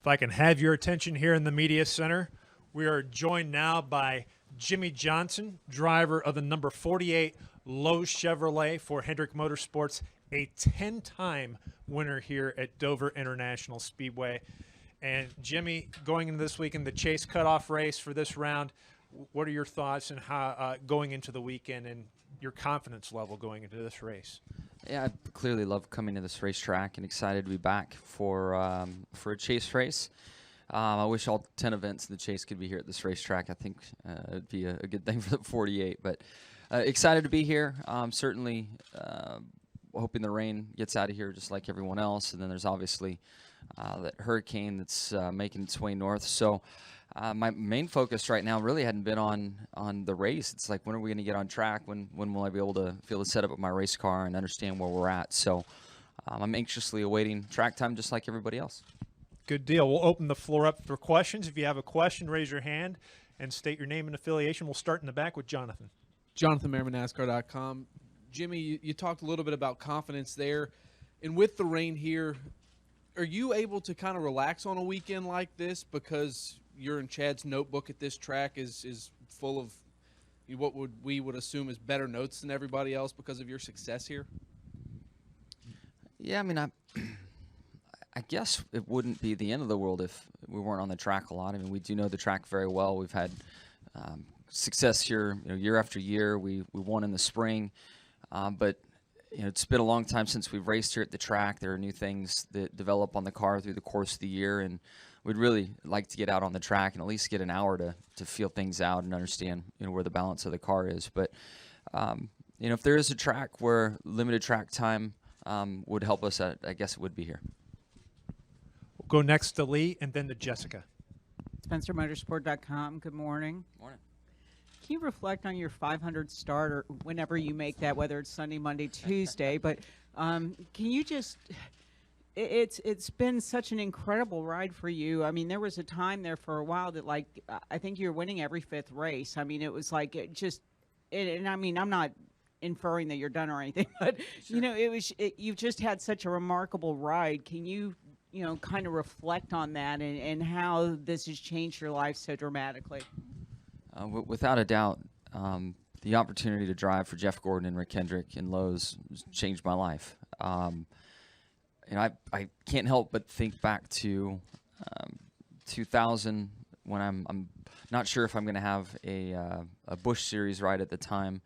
If I can have your attention here in the media center, we are joined now by Jimmie Johnson, driver of the number 48 Lowe's Chevrolet for Hendrick Motorsports, a 10-time winner here at Dover International Speedway. And Jimmie, going into this weekend, the Chase cutoff race for this round, what are your thoughts and how going into the weekend and your confidence level going into this race? Yeah, I clearly love coming to this racetrack and excited to be back for a Chase race. I wish all 10 events in the Chase could be here at this racetrack. I think it'd be a good thing for the 48. But excited to be here. Certainly hoping the rain gets out of here just like everyone else. And then there's obviously that hurricane that's making its way north. So my main focus right now really hadn't been on the race. It's like, when are we going to get on track? When will I be able to feel the setup of my race car and understand where we're at? So I'm anxiously awaiting track time just like everybody else. Good deal. We'll open the floor up for questions. If you have a question, raise your hand and state your name and affiliation. We'll start in the back with Jonathan. Jonathan Merriman, NASCAR.com. Jimmie, you talked a little bit about confidence there. And with the rain here, are you able to kind of relax on a weekend like this because you're in Chad's notebook at this track is full of what we would assume is better notes than everybody else because of your success here? Yeah, I mean, I guess it wouldn't be the end of the world if we weren't on the track a lot. I mean, we do know the track very well. We've had success here, year after year. We won in the spring, but it's been a long time since we've raced here at the track. There are new things that develop on the car through the course of the year, and we'd really like to get out on the track and at least get an hour to feel things out and understand where the balance of the car is. But if there is a track where limited track time would help us, I guess it would be here. We'll go next to Lee and then to Jessica. SpencerMotorsport.com. Good morning. Morning. Can you reflect on your 500 start or whenever you make that, whether it's Sunday, Monday, Tuesday? But can you just – it's been such an incredible ride for you. I mean, there was a time there for a while that, like, I think you were winning every fifth race. I mean, it was like it just – and I mean, I'm not inferring that you're done or anything, but, Sure. You've just had such a remarkable ride. Can you kind of reflect on that and how this has changed your life so dramatically? Without a doubt, the opportunity to drive for Jeff Gordon and Rick Hendrick in Lowe's changed my life. I can't help but think back to 2000 when I'm not sure if I'm going to have a Busch Series ride at the time.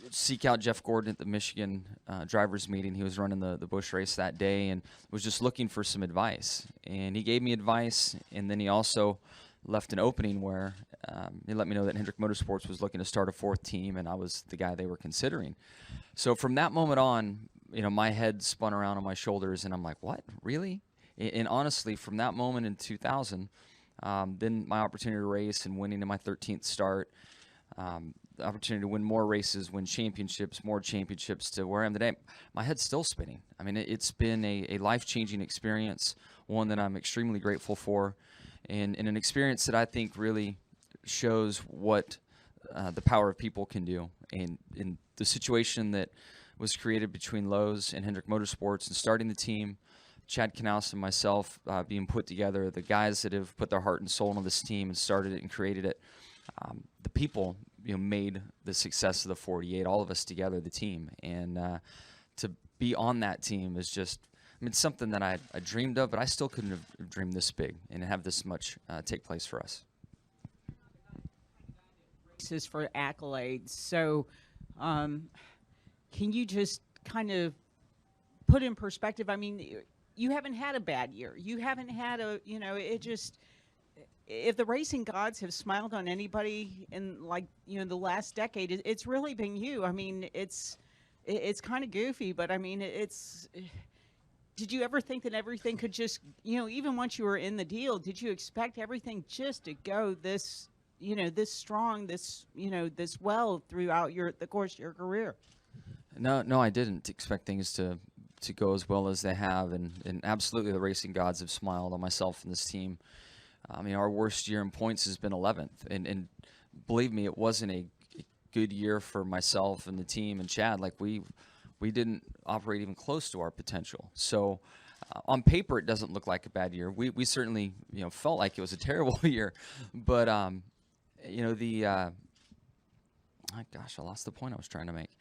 Seek out Jeff Gordon at the Michigan drivers meeting. He was running the Busch race that day and was just looking for some advice. And he gave me advice, and then he also left an opening where he let me know that Hendrick Motorsports was looking to start a fourth team, and I was the guy they were considering. So from that moment on, my head spun around on my shoulders, and I'm like, what, really? And honestly, from that moment in 2000, then my opportunity to race and winning in my 13th start, the opportunity to win more races, win championships, more championships to where I am today, my head's still spinning. I mean, it's been a life-changing experience, one that I'm extremely grateful for, and an experience that I think really shows what the power of people can do. And in the situation that was created between Lowe's and Hendrick Motorsports and starting the team, Chad Knaus and myself being put together, the guys that have put their heart and soul into this team and started it and created it, the people made the success of the 48, all of us together, the team. And to be on that team is just, it's something that I dreamed of, but I still couldn't have dreamed this big and have this much take place for us. Races for accolades. So can you just kind of put in perspective? I mean, you haven't had a bad year. You haven't had if the racing gods have smiled on anybody in the last decade, it's really been you. I mean, it's kind of goofy, but I mean, did you ever think that everything could just, even once you were in the deal, did you expect everything just to go this strong, this well throughout the course of your career? No, I didn't expect things to go as well as they have, and absolutely the racing gods have smiled on myself and this team. I mean, our worst year in points has been 11th, and believe me, it wasn't a good year for myself and the team and Chad. Like we didn't operate even close to our potential. So On paper, it doesn't look like a bad year. We certainly felt like it was a terrible year, but gosh, I lost the point I was trying to make.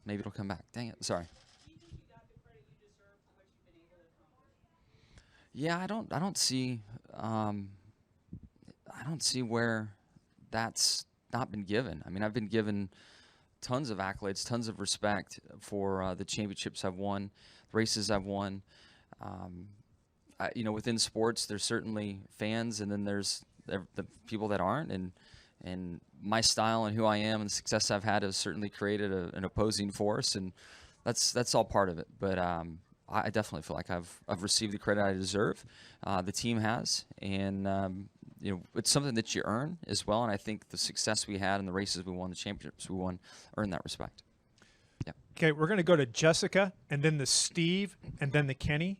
Maybe it'll come back. Dang it! Sorry. Yeah, I don't see where that's not been given. I mean, I've been given tons of accolades, tons of respect for the championships I've won, races I've won. Within sports, there's certainly fans, and then there's the people that aren't. And my style and who I am and the success I've had has certainly created an opposing force, and that's all part of it. But I definitely feel like I've received the credit I deserve. The team has, and it's something that you earn as well. And I think the success we had in the races we won, the championships we won, earned that respect. Yeah. Okay, we're going to go to Jessica, and then the Steve, and then the Kenny.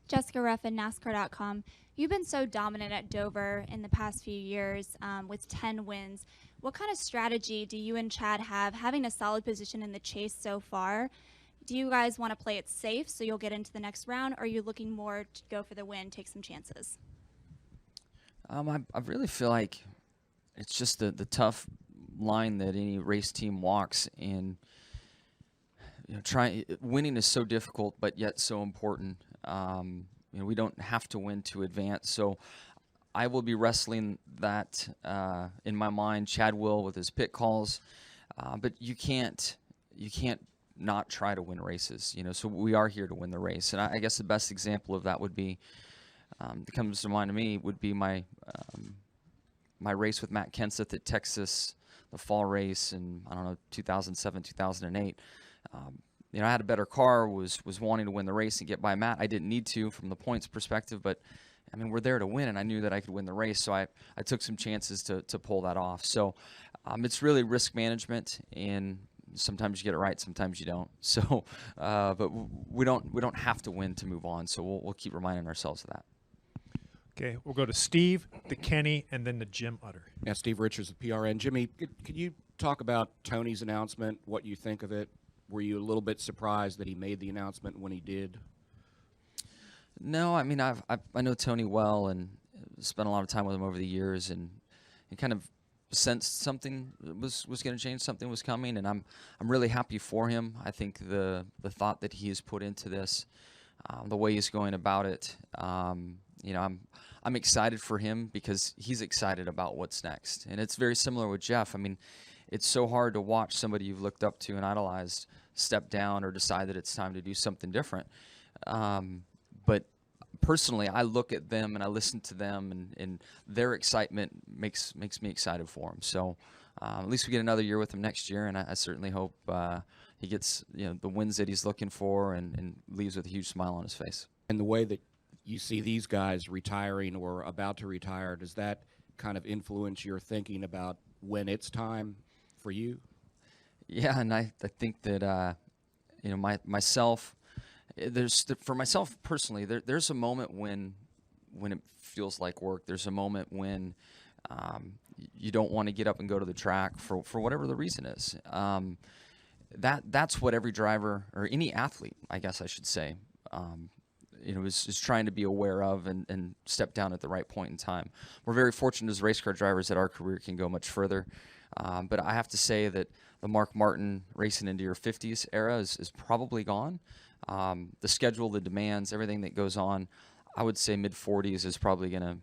Jessica Ruffin, NASCAR.com. You've been so dominant at Dover in the past few years with 10 wins. What kind of strategy do you and Chad have, having a solid position in the chase so far? Do you guys want to play it safe so you'll get into the next round, or are you looking more to go for the win, take some chances? I really feel like it's just the tough line that any race team walks in. Winning is so difficult, but yet so important. We don't have to win to advance. So I will be wrestling that in my mind. Chad will with his pit calls, but you can't not try to win races. So we are here to win the race. And I guess the best example of that would be that comes to mind to me would be my race with Matt Kenseth at Texas, the fall race in 2007, 2008. I had a better car, was wanting to win the race and get by Matt. I didn't need to from the points perspective, but I mean, we're there to win, and I knew that I could win the race, so I took some chances to pull that off. So it's really risk management, and sometimes you get it right, sometimes you don't. So, but we don't have to win to move on, so we'll keep reminding ourselves of that. Okay, we'll go to Steve, the Kenny, and then the Jim Utter. Yeah, Steve Richards of PRN. Jimmie, could you talk about Tony's announcement, what you think of it? Were you a little bit surprised that he made the announcement when he did? No, I mean, I know Tony well and spent a lot of time with him over the years, and kind of sensed something was going to change, something was coming, and I'm really happy for him. I think the thought that he has put into this, the way he's going about it, I'm excited for him because he's excited about what's next, and it's very similar with Jeff. I mean, it's so hard to watch somebody you've looked up to and idolized step down or decide that it's time to do something different. But personally, I look at them and I listen to them, and their excitement makes me excited for them. So at least we get another year with him next year, and I certainly hope he gets the wins that he's looking for and leaves with a huge smile on his face. And the way that you see these guys retiring or about to retire, does that kind of influence your thinking about when it's time for you? Yeah, and I think that myself, for myself personally, there's a moment when it feels like work. There's a moment when you don't want to get up and go to the track for whatever the reason is. That's what every driver or any athlete, I guess I should say, is trying to be aware of and step down at the right point in time. We're very fortunate as race car drivers that our career can go much further. But I have to say that the Mark Martin racing into your 50s era is probably gone. The schedule, the demands, everything that goes on, I would say mid-40s is probably going to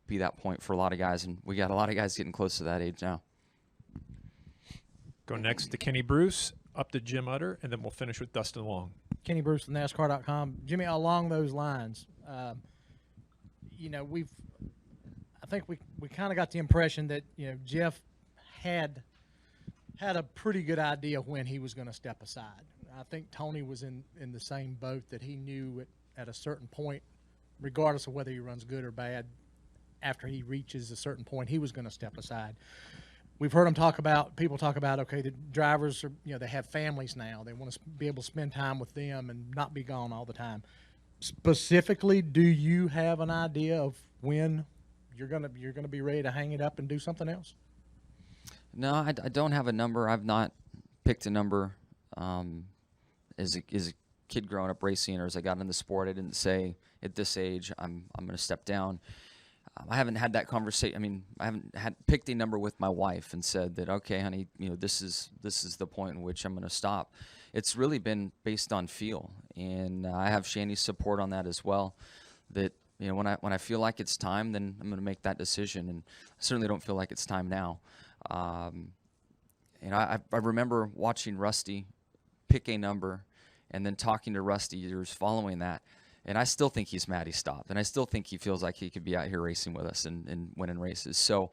be that point for a lot of guys, and we got a lot of guys getting close to that age now. Go next to Kenny Bruce, up to Jim Utter, and then we'll finish with Dustin Long. Kenny Bruce with NASCAR.com. Jimmie, along those lines, I think we kind of got the impression that Jeff had a pretty good idea when he was going to step aside. I think Tony was in the same boat, that he knew at a certain point, regardless of whether he runs good or bad, after he reaches a certain point, he was going to step aside. We've heard people talk about, okay, the drivers are, they have families now. They want to be able to spend time with them and not be gone all the time. Specifically, do you have an idea of when you're gonna be ready to hang it up and do something else? No, I don't have a number. I've not picked a number As a kid growing up racing, or as I got into the sport, I didn't say at this age I'm going to step down. I haven't had that conversation. I mean, I haven't picked a number with my wife and said that, okay, honey, this is the point in which I'm going to stop. It's really been based on feel, and I have Shanny's support on that as well. That when I feel like it's time, then I'm going to make that decision, and I certainly don't feel like it's time now. I remember watching Rusty pick a number, and then talking to Rusty years following that. And I still think he's mad he stopped. And I still think he feels like he could be out here racing with us and winning races. So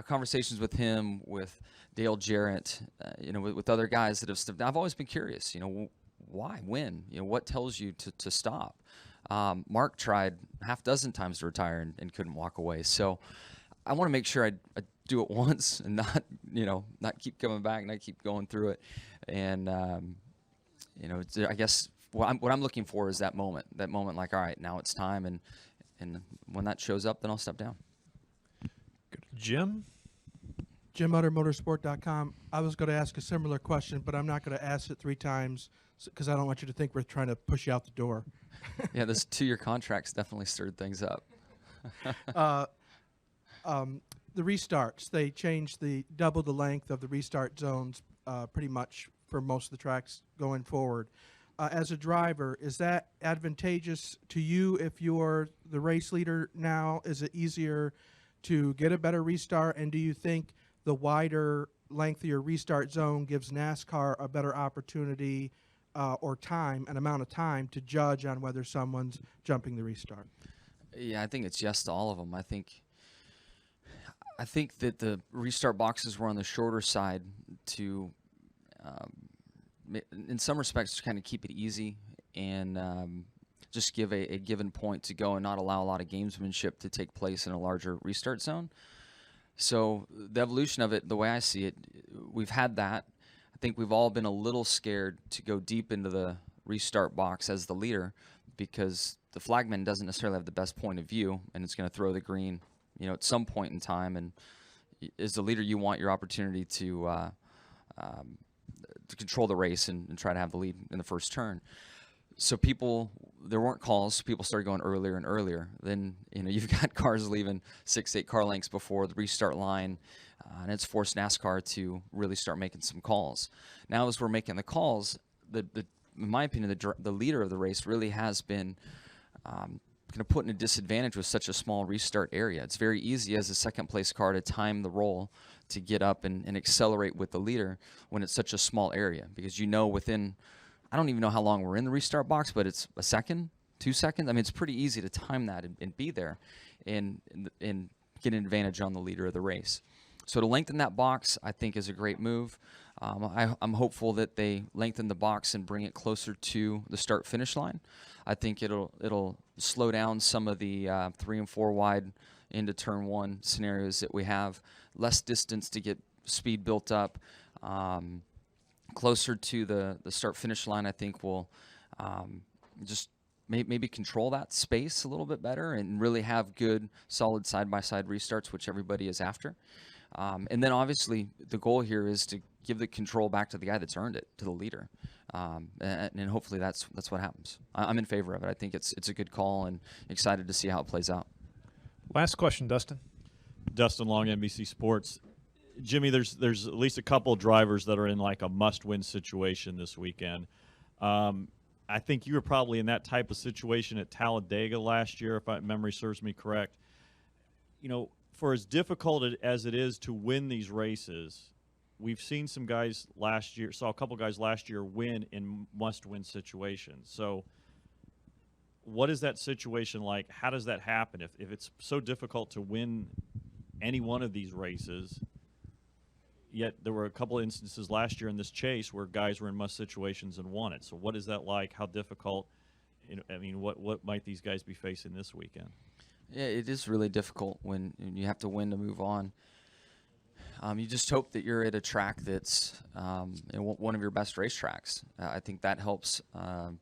conversations with him, with Dale Jarrett, with other guys that have stepped down, I've always been curious, why, when, what tells you to stop? Mark tried half dozen times to retire and couldn't walk away. So I want to make sure I do it once and not keep coming back, not keep going through it. And, I guess what I'm looking for is that moment like, all right, now it's time. And when that shows up, then I'll step down. Good. Jim? JimMutterMotorsport.com. I was going to ask a similar question, but I'm not going to ask it 3 times because I don't want you to think we're trying to push you out the door. Yeah, those 2-year contracts definitely stirred things up. The restarts, they changed double the length of the restart zones pretty much for most of the tracks going forward. As a driver, is that advantageous to you if you're the race leader now? Is it easier to get a better restart? And do you think the wider, lengthier restart zone gives NASCAR a better opportunity or an amount of time to judge on whether someone's jumping the restart? Yeah, I think it's yes to all of them. I think that the restart boxes were on the shorter side to, in some respects, to kind of keep it easy and just give a given point to go and not allow a lot of gamesmanship to take place in a larger restart zone. So the evolution of it, the way I see it, we've had that. I think we've all been a little scared to go deep into the restart box as the leader because the flagman doesn't necessarily have the best point of view, and it's going to throw the green, at some point in time. And as the leader, you want your opportunity to control the race and try to have the lead in the first turn. So there weren't calls. People started going earlier and earlier. Then, you've got cars leaving 6-8 car lengths before the restart line, and it's forced NASCAR to really start making some calls. Now, as we're making the calls, in my opinion, the leader of the race really has been kind of put in a disadvantage with such a small restart area. It's very easy as a second-place car to time the roll to get up and accelerate with the leader when it's such a small area because within – I don't even know how long we're in the restart box, but it's a second, 2 seconds. I mean, it's pretty easy to time that and be there and get an advantage on the leader of the race. So to lengthen that box, I think, is a great move. I'm hopeful that they lengthen the box and bring it closer to the start-finish line. I think it'll slow down some of the 3 and 4 wide into turn 1 scenarios that we have. Less distance to get speed built up. Closer to the start-finish line, I think will just maybe control that space a little bit better and really have good, solid side-by-side restarts, which everybody is after. And then, obviously, the goal here is to give the control back to the guy that's earned it, to the leader. And hopefully that's what happens. I'm in favor of it. I think it's a good call and excited to see how it plays out. Last question, Dustin. Dustin Long, NBC Sports. Jimmie, there's at least a couple of drivers that are in like a must-win situation this weekend. I think you were probably in that type of situation at Talladega last year, if my memory serves me correct. For as difficult as it is to win these races, we've seen some guys saw a couple guys last year win in must-win situations. So what is that situation like? How does that happen? If it's so difficult to win any one of these races, yet there were a couple of instances last year in this chase where guys were in must situations and won it. So what is that like? How difficult? What might these guys be facing this weekend? Yeah, it is really difficult when you have to win to move on. You just hope that you're at a track that's one of your best racetracks. I think that helps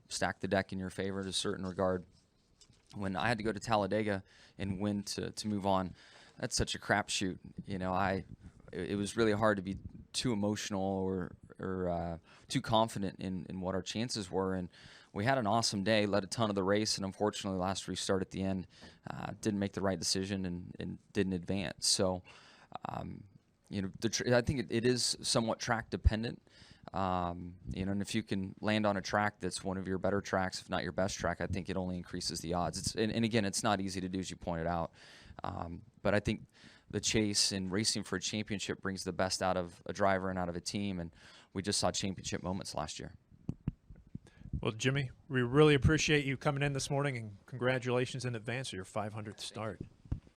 stack the deck in your favor to a certain regard. When I had to go to Talladega and win to move on, that's such a crapshoot. It was really hard to be too emotional or or too confident in what our chances were. And we had an awesome day, led a ton of the race, and unfortunately last restart at the end didn't make the right decision and didn't advance. So, you know, I think it is somewhat track dependent. You know, and if you can land on a track that's one of your better tracks, if not your best track, I think it only increases the odds. And again, it's not easy to do, as you pointed out. But I think the chase and racing for a championship brings the best out of a driver and out of a team, and we just saw championship moments last year. Well, Jimmie, we really appreciate you coming in this morning, and congratulations in advance of your 500th start.